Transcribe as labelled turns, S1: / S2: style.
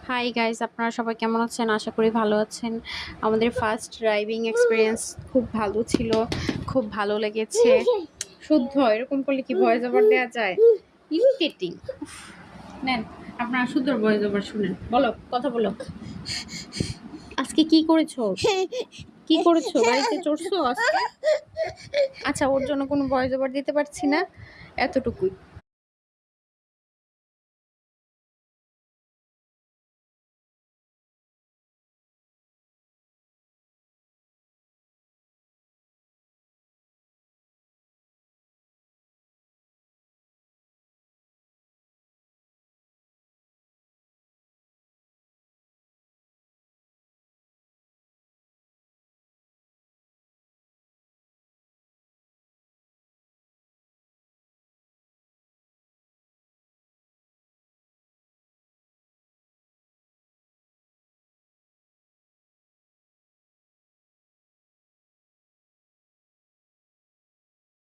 S1: Hi guys, আপনারা সবাই কেমন আছেন? আশা করি ভালো আছেন। আমাদের ফার্স্ট ড্রাইভিং এক্সপিরিয়েন্স খুব ভালো ছিল, খুব ভালো লেগেছে। শুদ্ধ এরকম করলে কি ভয়েস ওভার দেওয়া যায়? ইরিটেটিং। নেন, আপনারা শুদ্ধ ভয়েস ওভার শুনেন। বলো, কথা বলো। আজকে কি করেছো? কি করেছো? গাড়িতে চড়ছো আজকে? আচ্ছা, ওর জন্য কোনো ভয়েস ওভার দিতে পারছি না, এতটুকুই।